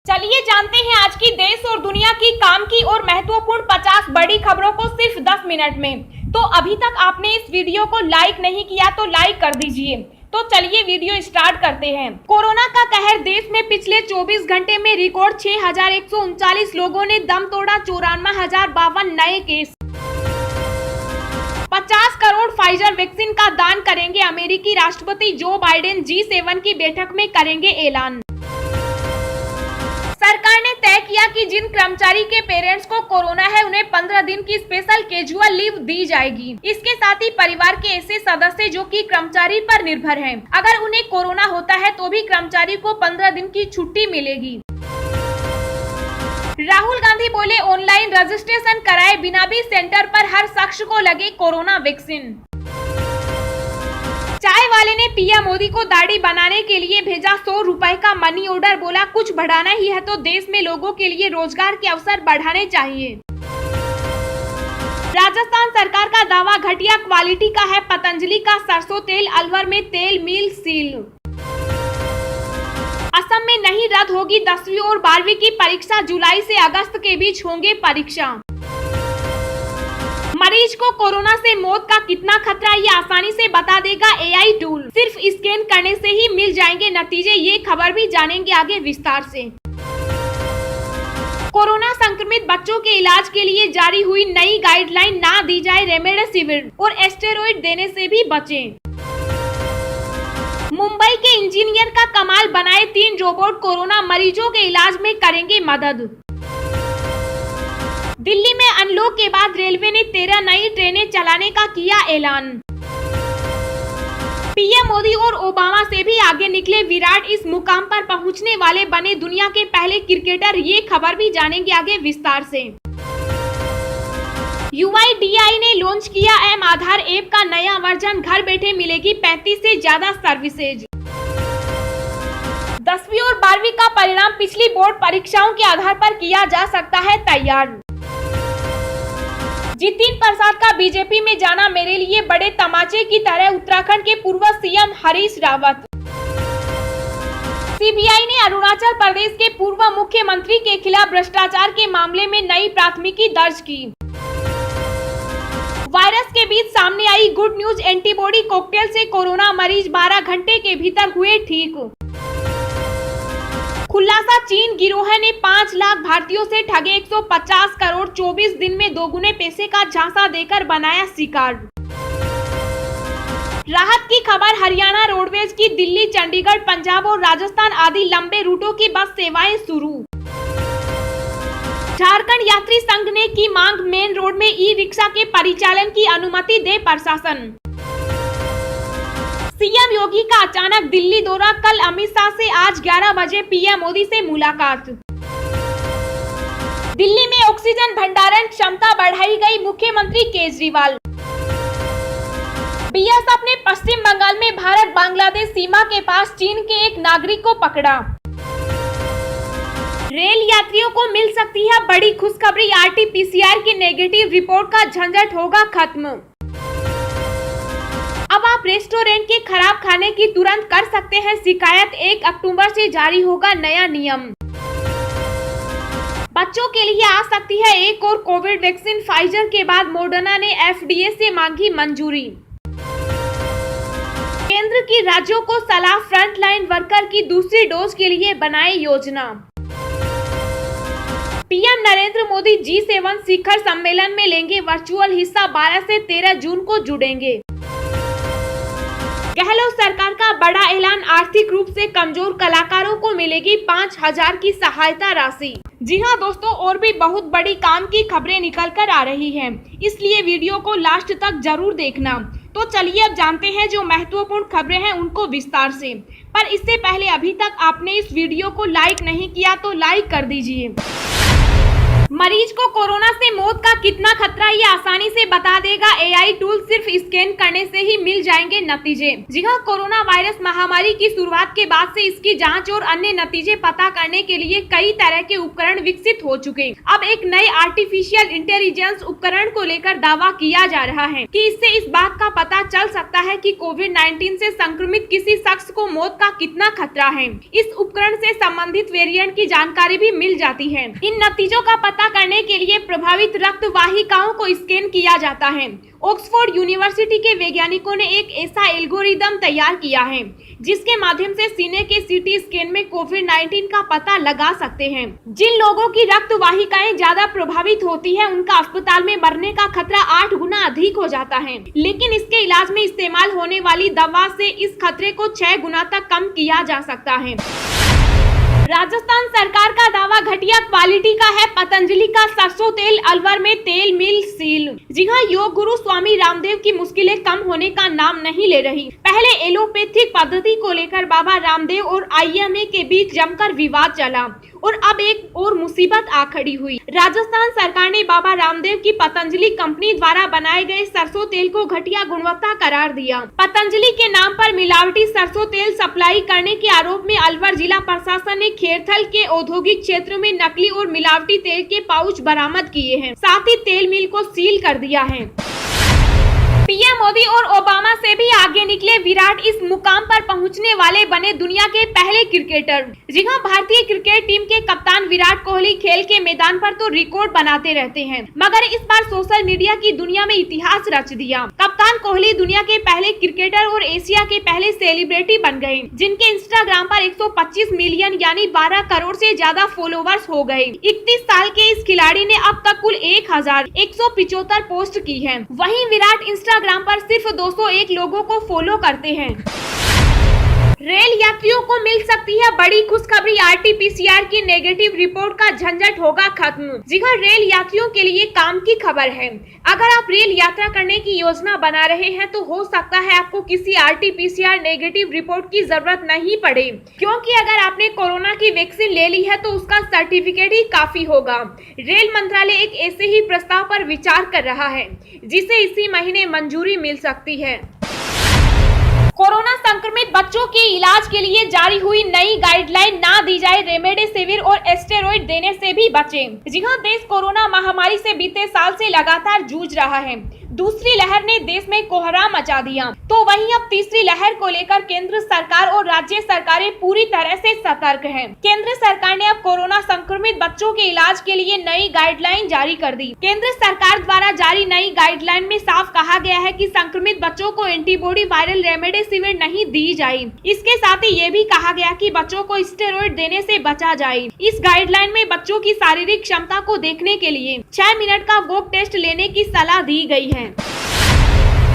चलिए जानते हैं आज की देश और दुनिया की काम की और महत्वपूर्ण 50 बड़ी खबरों को सिर्फ 10 मिनट में। तो अभी तक आपने इस वीडियो को लाइक नहीं किया तो लाइक कर दीजिए। तो चलिए वीडियो स्टार्ट करते हैं। कोरोना का कहर देश में पिछले 24 घंटे में रिकॉर्ड 6,139 लोगों ने दम तोड़ा, 94,052 नए केस। 50 करोड़ फाइजर वैक्सीन का दान करेंगे अमेरिकी राष्ट्रपति जो बाइडेन, G7 की बैठक में करेंगे ऐलान। सरकार ने तय किया कि जिन कर्मचारी के पेरेंट्स को कोरोना है उन्हें 15 दिन की स्पेशल कैजुअल लीव दी जाएगी। इसके साथ ही परिवार के ऐसे सदस्य जो कि कर्मचारी पर निर्भर हैं, अगर उन्हें कोरोना होता है तो भी कर्मचारी को 15 दिन की छुट्टी मिलेगी। राहुल गांधी बोले, ऑनलाइन रजिस्ट्रेशन कराए बिना भी सेंटर पर हर शख्स को लगे कोरोना वैक्सीन। चाय वाले ने पीएम मोदी को दाढ़ी बनाने के लिए भेजा 100 रुपए का मनी ऑर्डर, बोला कुछ बढ़ाना ही है तो देश में लोगों के लिए रोजगार के अवसर बढ़ाने चाहिए। राजस्थान सरकार का दावा घटिया क्वालिटी का है, पतंजलि का सरसों तेल अलवर में तेल मिल सील। असम में नहीं रद्द होगी 10वीं और 12वीं की परीक्षा, जुलाई से अगस्त के बीच होंगे परीक्षा। मरीज को कोरोना से मौत का कितना खतरा ये आसानी से बता देगा एआई टूल, सिर्फ स्कैन करने से ही मिल जाएंगे नतीजे। ये खबर भी जानेंगे आगे विस्तार से। कोरोना संक्रमित बच्चों के इलाज के लिए जारी हुई नई गाइडलाइन, ना दी जाए रेमडेसिविर और एस्टेरॉइड देने से भी बचें। मुंबई के इंजीनियर का कमाल, बनाए 3 रोबोट कोरोना मरीजों के इलाज में करेंगे मदद। दिल्ली में अनलॉक के बाद रेलवे ने 13 नई ट्रेनें चलाने का किया ऐलान। पीएम मोदी और ओबामा से भी आगे निकले विराट, इस मुकाम पर पहुंचने वाले बने दुनिया के पहले क्रिकेटर। ये खबर भी जानेंगे आगे विस्तार से। UIDAI ने लॉन्च किया एम आधार ऐप का नया वर्जन, घर बैठे मिलेगी 35 से ज्यादा सर्विसेज। 10वीं और 12वीं का परिणाम पिछली बोर्ड परीक्षाओं के आधार पर किया जा सकता है तैयार। जितिन प्रसाद का बीजेपी में जाना मेरे लिए बड़े तमाचे की तरह, उत्तराखंड के पूर्व सीएम हरीश रावत। सीबीआई ने अरुणाचल प्रदेश के पूर्व मुख्यमंत्री के खिलाफ भ्रष्टाचार के मामले में नई प्राथमिकी दर्ज की। वायरस के बीच सामने आई गुड न्यूज, एंटीबॉडी कॉकटेल से कोरोना मरीज 12 घंटे के भीतर हुए ठीक। खुलासा, चीन गिरोह ने 5 लाख भारतीयों से ठगे 150 करोड़, 24 दिन में दोगुने पैसे का झांसा देकर बनाया शिकार। राहत की खबर, हरियाणा रोडवेज की दिल्ली, चंडीगढ़, पंजाब और राजस्थान आदि लंबे रूटों की बस सेवाएं शुरू। झारखंड यात्री संघ ने की मांग, मेन रोड में ई रिक्शा के परिचालन की अनुमति दे प्रशासन। सीएम योगी का अचानक दिल्ली दौरा, कल अमित शाह से आज 11 बजे पीएम मोदी से मुलाकात। दिल्ली में ऑक्सीजन भंडारण क्षमता बढ़ाई गई, मुख्यमंत्री केजरीवाल। बीएसएफ ने पश्चिम बंगाल में भारत बांग्लादेश सीमा के पास चीन के एक नागरिक को पकड़ा। रेल यात्रियों को मिल सकती है बड़ी खुशखबरी, RT-PCR की नेगेटिव रिपोर्ट का झंझट होगा खत्म। अब आप रेस्टोरेंट के खराब खाने की तुरंत कर सकते हैं शिकायत, 1 अक्टूबर से जारी होगा नया नियम। बच्चों के लिए आ सकती है एक और कोविड वैक्सीन, फाइजर के बाद मॉडर्ना ने FDA से मांगी मंजूरी। केंद्र की राज्यों को सलाह, फ्रंटलाइन वर्कर की दूसरी डोज के लिए बनाए योजना। पीएम नरेंद्र मोदी G7 शिखर सम्मेलन में लेंगे वर्चुअल हिस्सा, 12 से 13 जून को जुड़ेंगे। गहलोत सरकार का बड़ा ऐलान, आर्थिक रूप से कमजोर कलाकारों को मिलेगी 5,000 की सहायता राशि। जी हां दोस्तों, और भी बहुत बड़ी काम की खबरें निकल कर आ रही हैं, इसलिए वीडियो को लास्ट तक जरूर देखना। तो चलिए अब जानते हैं जो महत्वपूर्ण खबरें हैं उनको विस्तार से। पर इससे पहले अभी तक आपने इस वीडियो को लाइक नहीं किया तो लाइक कर दीजिए। मरीज को कोरोना से मौत का कितना खतरा ये आसानी से बता देगा एआई टूल। सिर्फ स्कैन करने से ही मिल जाएंगे नतीजे। जी हाँ, कोरोना वायरस महामारी की शुरुआत के बाद से इसकी जांच और अन्य नतीजे पता करने के लिए कई तरह के उपकरण विकसित हो चुके। अब एक नए आर्टिफिशियल इंटेलिजेंस उपकरण को लेकर दावा किया जा रहा है कि इससे इस बात का पता चल सकता है कि कोविड-19 से संक्रमित किसी शख्स को मौत का कितना खतरा है। इस उपकरण से संबंधित वेरिएंट की जानकारी भी मिल जाती है। इन नतीजों का पता करने के लिए प्रभावित रक्त वाहिकाओं को स्कैन किया जाता है। ऑक्सफोर्ड यूनिवर्सिटी के वैज्ञानिकों ने एक ऐसा एल्गोरिदम तैयार किया है जिसके माध्यम से सीने के सीटी स्कैन में कोविड-19 का पता लगा सकते हैं। जिन लोगों की रक्त वाहिकाएं ज्यादा प्रभावित होती है उनका अस्पताल में मरने का खतरा 8 गुना अधिक हो जाता है, लेकिन इसके इलाज में इस्तेमाल होने वाली दवा से इस खतरे को 6 गुना तक कम किया जा सकता है। राजस्थान सरकार का दावा घटिया क्वालिटी का है। पतंजलि का सरसों तेल अलवर में तेल मिल सील। जी हाँ, योग गुरु स्वामी रामदेव की मुश्किलें कम होने का नाम नहीं ले रही। पहले एलोपैथिक पद्धति को लेकर बाबा रामदेव और आईएमए के बीच जमकर विवाद चला और अब एक और मुसीबत आ खड़ी हुई। राजस्थान सरकार ने बाबा रामदेव की पतंजलि कंपनी द्वारा बनाए गए सरसों तेल को घटिया गुणवत्ता करार दिया। पतंजलि के नाम पर मिलावटी सरसों तेल सप्लाई करने के आरोप में अलवर जिला प्रशासन ने खेरथल के औद्योगिक क्षेत्र में नकली और मिलावटी तेल के पाउच बरामद किए हैं। साथ ही तेल मिल को सील कर दिया है। पीएम मोदी और ओबामा से भी आगे निकले विराट। इस मुकाम पर पहुंचने वाले बने दुनिया के पहले क्रिकेटर। जी हां, भारतीय क्रिकेट टीम के कप्तान विराट कोहली खेल के मैदान पर तो रिकॉर्ड बनाते रहते हैं, मगर इस बार सोशल मीडिया की दुनिया में इतिहास रच दिया। कप्तान कोहली दुनिया के पहले क्रिकेटर और एशिया के पहले सेलिब्रिटी बन गए, जिनके इंस्टाग्राम पर 125 मिलियन यानी 12 करोड़ से ज्यादा फॉलोवर्स हो गए। 31 साल के इस खिलाड़ी ने अब तक कुल 1175 पोस्ट की है। वहीं विराट इंस्टाग्राम पर सिर्फ 201 लोगों को फॉलो करते हैं। रेल यात्रियों को मिल सकती है बड़ी खुशखबरी। आरटीपीसीआर की नेगेटिव रिपोर्ट का झंझट होगा खत्म। जी हाँ, रेल यात्रियों के लिए काम की खबर है। अगर आप रेल यात्रा करने की योजना बना रहे हैं तो हो सकता है आपको किसी आरटीपीसीआर नेगेटिव रिपोर्ट की जरूरत नहीं पड़े, क्योंकि अगर आपने कोरोना की वैक्सीन ले ली है तो उसका सर्टिफिकेट ही काफी होगा। रेल मंत्रालय एक ऐसे ही प्रस्ताव पर विचार कर रहा है जिसे इसी महीने मंजूरी मिल सकती है। कोरोना संक्रमित बच्चों के इलाज के लिए जारी हुई नई गाइडलाइन, ना दी जाए रेमडेसिविर और स्टेरॉइड देने से भी बचें। जी हाँ, देश कोरोना महामारी से बीते साल से लगातार जूझ रहा है। दूसरी लहर ने देश में कोहराम मचा दिया, तो वहीं अब तीसरी लहर को लेकर केंद्र सरकार और राज्य सरकारें पूरी तरह से सतर्क हैं। केंद्र सरकार ने अब कोरोना संक्रमित बच्चों के इलाज के लिए नई गाइडलाइन जारी कर दी। केंद्र सरकार द्वारा जारी नई गाइडलाइन में साफ कहा गया है कि संक्रमित बच्चों को एंटीबॉडी वायरल रेमडेसिविर नहीं दी जाए। इसके साथ ही ये भी कहा गया कि बच्चों को स्टेरॉइड देने से बचा जाए। इस गाइडलाइन में बच्चों की शारीरिक क्षमता को देखने के लिए 6 मिनट का वॉक टेस्ट लेने की सलाह दी गई है।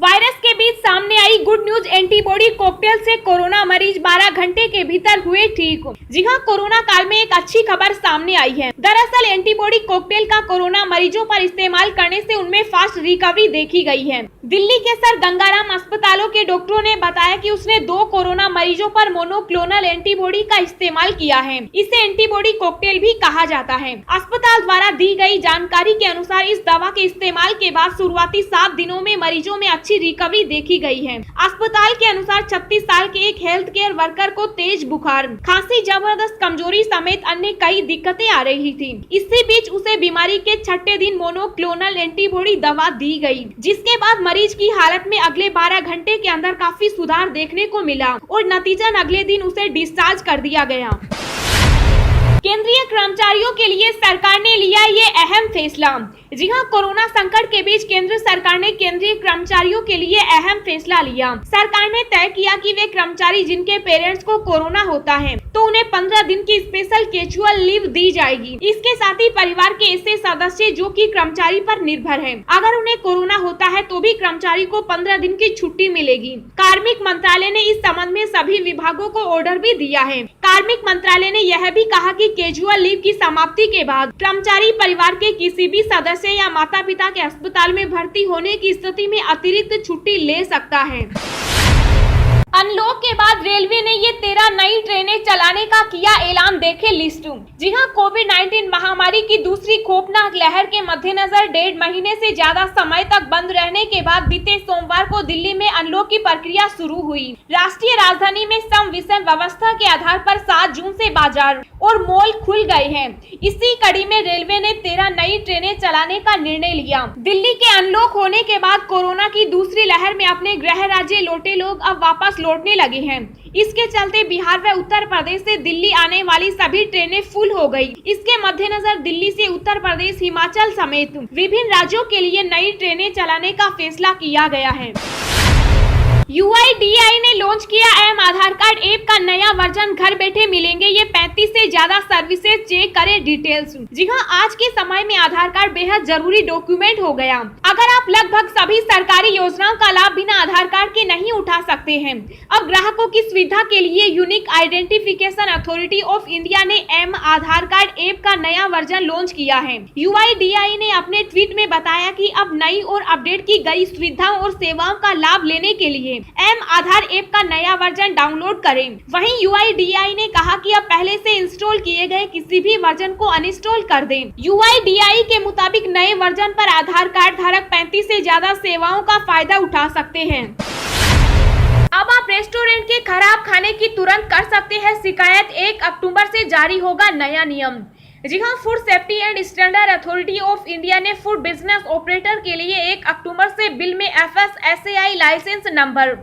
वायरस के बीच सामने आई गुड न्यूज। एंटीबॉडी कॉकटेल से कोरोना मरीज 12 घंटे के भीतर हुए ठीक। जी हां, कोरोना काल में एक अच्छी खबर सामने आई है। दरअसल एंटीबॉडी कॉकटेल का कोरोना मरीजों पर इस्तेमाल करने से उनमें फास्ट रिकवरी देखी गई है। दिल्ली के सर गंगाराम अस्पतालों के डॉक्टरों ने बताया कि उसने 2 कोरोना मरीजों पर मोनोक्लोनल एंटीबॉडी का इस्तेमाल किया है। इसे एंटीबॉडी कॉकटेल भी कहा जाता है। अस्पताल द्वारा दी गई जानकारी के अनुसार इस दवा के इस्तेमाल के बाद शुरुआती 7 दिनों में मरीजों में अच्छी रिकवरी देखी गई है। अस्पताल के अनुसार 36 साल के एक हेल्थ केयर वर्कर को तेज बुखार, खांसी, जबरदस्त कमजोरी समेत अन्य कई दिक्कतें आ रही थी। इसी बीच उसे बीमारी के 6ठे दिन मोनोक्लोनल एंटीबॉडी दवा दी गई, जिसके बाद मरीज की हालत में अगले 12 घंटे के अंदर काफी सुधार देखने को मिला और नतीजन अगले दिन उसे डिस्चार्ज कर दिया गया। केंद्रीय कर्मचारियों के लिए सरकार ने लिया ये अहम फैसला। जी हां, कोरोना संकट के बीच केंद्र सरकार ने केंद्रीय कर्मचारियों के लिए अहम फैसला लिया। सरकार ने तय किया कि वे कर्मचारी जिनके पेरेंट्स को कोरोना होता है तो उन्हें 15 दिन की स्पेशल कैजुअल लीव दी जाएगी। इसके साथ ही परिवार के ऐसे सदस्य जो कि कर्मचारी पर निर्भर हैं, अगर उन्हें कोरोना होता है तो भी कर्मचारी को 15 दिन की छुट्टी मिलेगी। कार्मिक मंत्रालय ने इस संबंध में सभी विभागों को ऑर्डर भी दिया है। कार्मिक मंत्रालय ने यह भी कहा कि कैजुअल लीव की समाप्ति के बाद कर्मचारी परिवार के किसी भी सदस्य या माता पिता के अस्पताल में भर्ती होने की स्थिति में अतिरिक्त छुट्टी ले सकता है। अनलॉक के बाद रेलवे ने ये 13 नई ट्रेनें चलाने का किया ऐलान, देखे लिस्ट। जी हां, कोविड-19 महामारी की दूसरी खौफनाक लहर के मद्देनजर 1.5 महीने से ज्यादा समय तक बंद रहने के बाद बीते सोमवार को दिल्ली में अनलॉक की प्रक्रिया शुरू हुई। राष्ट्रीय राजधानी में सम विषम व्यवस्था के आधार पर 7 जून से बाजार और मॉल खुल गए हैं। इसी कड़ी में रेलवे ने 13 नई ट्रेनें चलाने का निर्णय लिया। दिल्ली के अनलॉक होने के बाद कोरोना की दूसरी लहर में अपने गृह राज्य लौटे लोग अब वापस लौटने लगे हैं। इसके चलते बिहार व उत्तर प्रदेश से दिल्ली आने वाली सभी ट्रेनें फुल हो गई। इसके मद्देनजर दिल्ली से उत्तर प्रदेश, हिमाचल समेत विभिन्न राज्यों के लिए नई ट्रेनें चलाने का फैसला किया गया है। UIDAI ने लॉन्च किया एम आधार कार्ड ऐप का नया वर्जन, घर बैठे मिलेंगे ये 35 से ज्यादा सर्विसेज, चेक करें डिटेल्स। जी हां, आज के समय में आधार कार्ड बेहद जरूरी डॉक्यूमेंट हो गया। अगर आप लगभग सभी सरकारी योजनाओं का लाभ बिना आधार कार्ड के नहीं उठा सकते हैं। अब ग्राहकों की सुविधा के लिए unique identification authority of India ने एम आधार कार्ड ऐप का नया वर्जन लॉन्च किया है। UIDAI ने अपने ट्वीट में बताया कि अब नई और अपडेट की गई सुविधाओं और सेवाओं का लाभ लेने के लिए एम आधार ऐप का नया वर्जन डाउनलोड करें। वहीं UIDAI ने कहा कि अब पहले से इंस्टॉल किए गए किसी भी वर्जन को अनइंस्टॉल कर दें। UIDAI के मुताबिक नए वर्जन पर आधार कार्ड धारक 35 से ज्यादा सेवाओं का फायदा उठा सकते हैं। अब आप रेस्टोरेंट के खराब खाने की तुरंत कर सकते हैं शिकायत। 1 अक्टूबर से जारी होगा नया नियम। जी हां, food safety and standard authority of India ने फूड बिजनेस ऑपरेटर के लिए 1 अक्टूबर से बिल में FSSAI लाइसेंस नंबर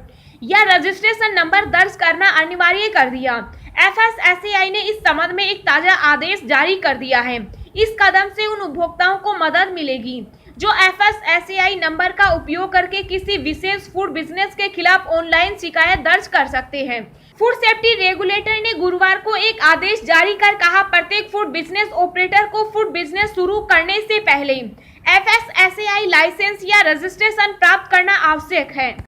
या रजिस्ट्रेशन नंबर दर्ज करना अनिवार्य कर दिया। FSSAI ने इस संबंध में एक ताजा आदेश जारी कर दिया है। इस कदम से उन उपभोक्ताओं को मदद मिलेगी जो FSSAI नंबर का उपयोग करके किसी विशेष फूड बिजनेस के खिलाफ ऑनलाइन शिकायत दर्ज कर सकते हैं। फूड सेफ्टी रेगुलेटर ने गुरुवार को एक आदेश जारी कर कहा, प्रत्येक फूड बिजनेस ऑपरेटर को फूड बिजनेस शुरू करने से पहले FSSAI लाइसेंस या रजिस्ट्रेशन प्राप्त करना आवश्यक है।